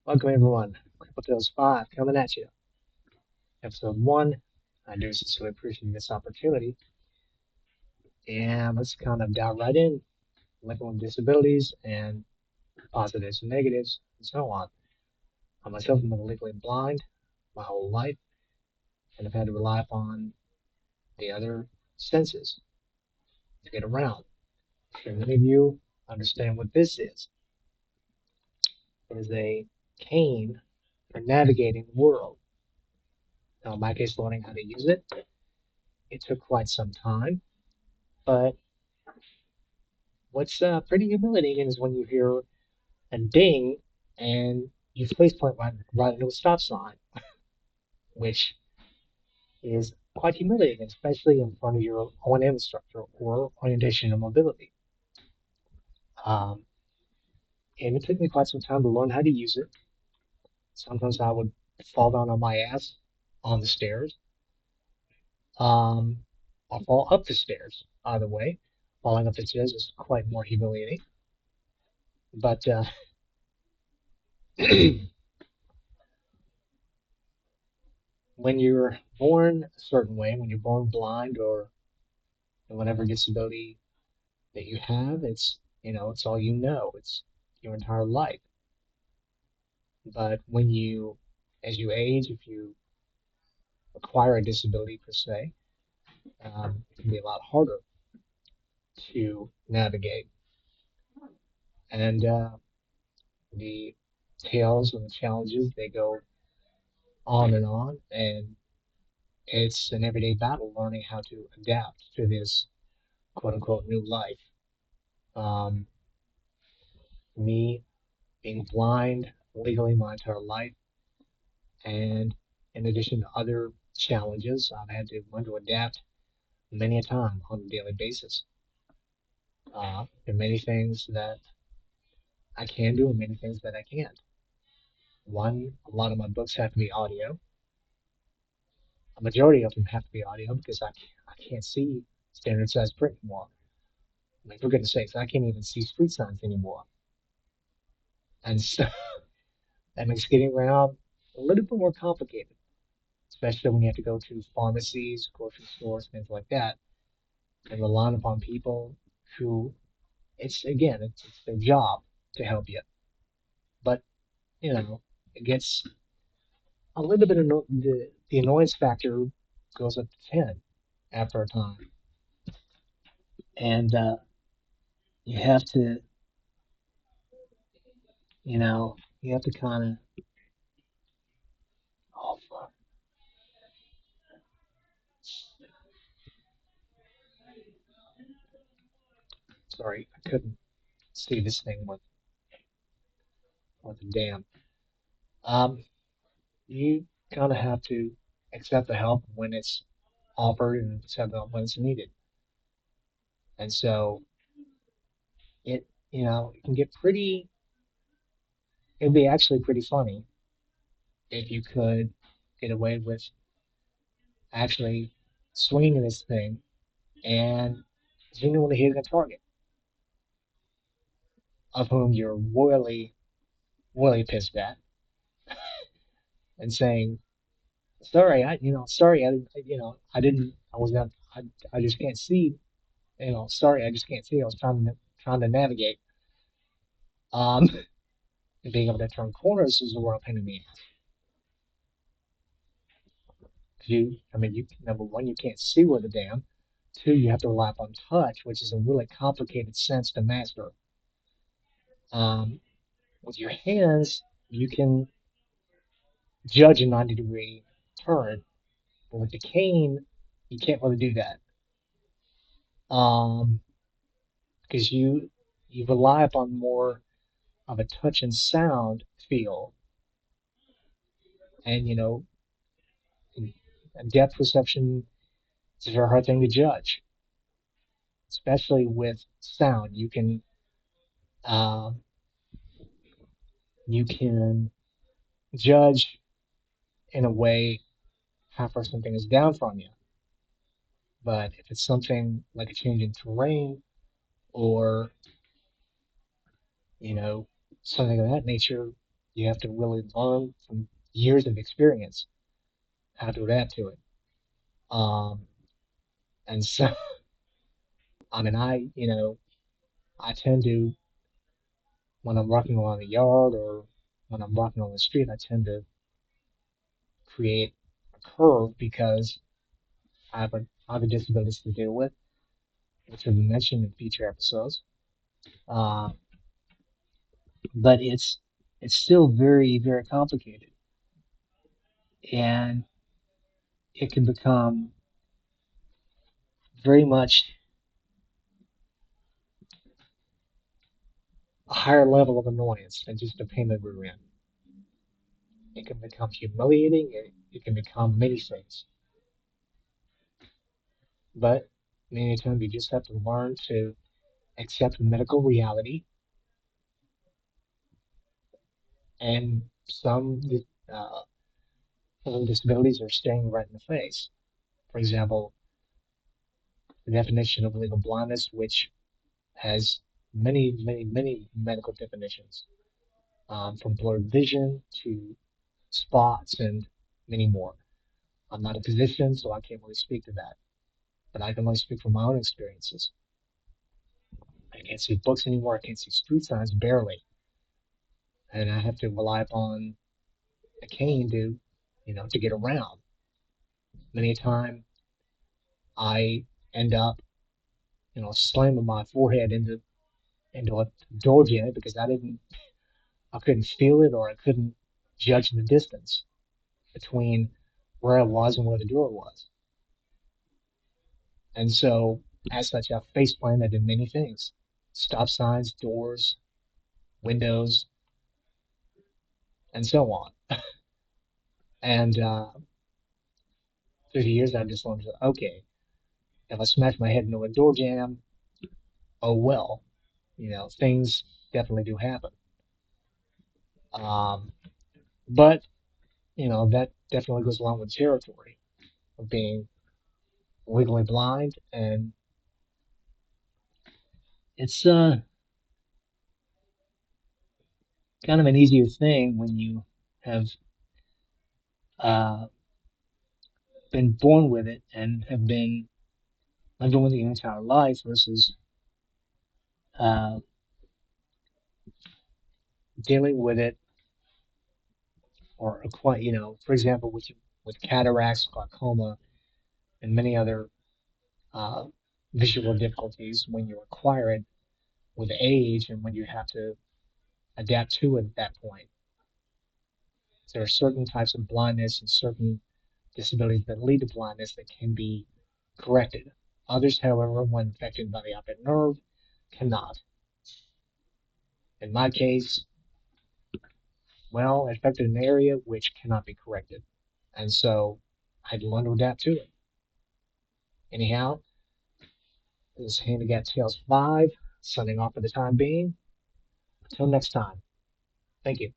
Welcome everyone. Crippled 5 coming at you. Episode 1. I do sincerely appreciate this opportunity. And let's kind of dive right in, living with disabilities and positives and negatives and so on. I myself have been legally blind my whole life and I've had to rely upon the other senses to get around. Sure, many of you understand what this is. It is a cane for navigating the world. Now, in my case, learning how to use it, it took quite some time, but what's pretty humiliating is when you hear a ding and you place point right into a stop sign, which is quite humiliating, especially in front of your O&M instructor or orientation and mobility. Um, and it took me quite some time to learn how to use it. Sometimes I would fall down on my ass on the stairs, or fall up the stairs. Either way, falling up the stairs is quite more humiliating. But when you're born a certain way, when you're born blind or whatever disability that you have, it's all you know. It's your entire life. But as you age, if you acquire a disability per se, it can be a lot harder to navigate. And the tales and the challenges, they go on, and it's an everyday battle learning how to adapt to this quote unquote new life. Um, me being blind legally my entire life, and in addition to other challenges, I've had to learn to adapt many a time on a daily basis. There are many things that I can do and many things that I can't. One, a lot of my books have to be audio. A majority of them have to be audio because I can't see standard size print anymore. I mean, for goodness sakes, I can't even see street signs anymore. And so that makes getting around a little bit more complicated, especially when you have to go to pharmacies, grocery stores, things like that, and relying upon people who it's their job to help you. But you know, it gets a little bit the annoyance factor goes up to 10 after a time, and you have to you have to kind of oh fuck, sorry, I couldn't see this thing with the dam. Um, you kind of have to accept the help when it's offered and accept the help when it's needed, and so it can get pretty. It'd be actually pretty funny if you could get away with actually swinging this thing and genuinely hitting a target of whom you're royally, royally pissed at and saying, sorry, sorry, I was not, I just can't see, sorry, I just can't see. I was trying to navigate. Um, and being able to turn corners is a real pain in the ass. I mean, number one, you can't see where the dam. Two, you have to rely upon touch, which is a really complicated sense to master. Um, with your hands, you can judge a 90-degree turn, but with the cane, you can't really do that. Um, because you rely upon more of a touch and sound feel, and depth perception is a very hard thing to judge, especially with sound. Um, you can judge in a way how far something is down from you. But if it's something like a change in terrain or, you know, something of that nature, You have to really learn from years of experience how to adapt to it. Um, and so, I mean, I tend to, when I'm walking around the yard or when I'm walking on the street, I tend to create a curve because I have a disability to deal with, which will be mentioned in future episodes. Uh, but it's still very, very complicated, and it can become very much a higher level of annoyance than just the pain that we're in. It can become humiliating. It can become many things. But many times you just have to learn to accept medical reality, and uh, some disabilities are staring right in the face. For example, the definition of legal blindness, which has many, many, many medical definitions, from blurred vision to spots and many more. I'm not a physician, so I can't really speak to that, but I can only speak from my own experiences. I can't see books anymore. I can't see street signs barely, and I have to rely upon a cane to get around. Many a time I end up, slamming my forehead into a door jamb because I couldn't feel it or I couldn't judge the distance between where I was and where the door was. And so, as such, I face planted in many things: stop signs, doors, windows, and so on. And through the years, I've just learned that, okay, if I smash my head into a door jamb, oh well, things definitely do happen. Um, but, that definitely goes along with territory of being legally blind. And it's kind of an easier thing when you have uh, been born with it and have been living with it your entire life versus uh, dealing with it or quite, for example, with cataracts, glaucoma, and many other uh, visual difficulties when you acquire it with age and when you have to adapt to it at that point. There are certain types of blindness and certain disabilities that lead to blindness that can be corrected. Others, however, when affected by the optic nerve, cannot. In my case, well, it affected an area which cannot be corrected. And so I had to learn to adapt to it. Anyhow, this is Handicap Tales 5, signing off for the time being. Until next time, thank you.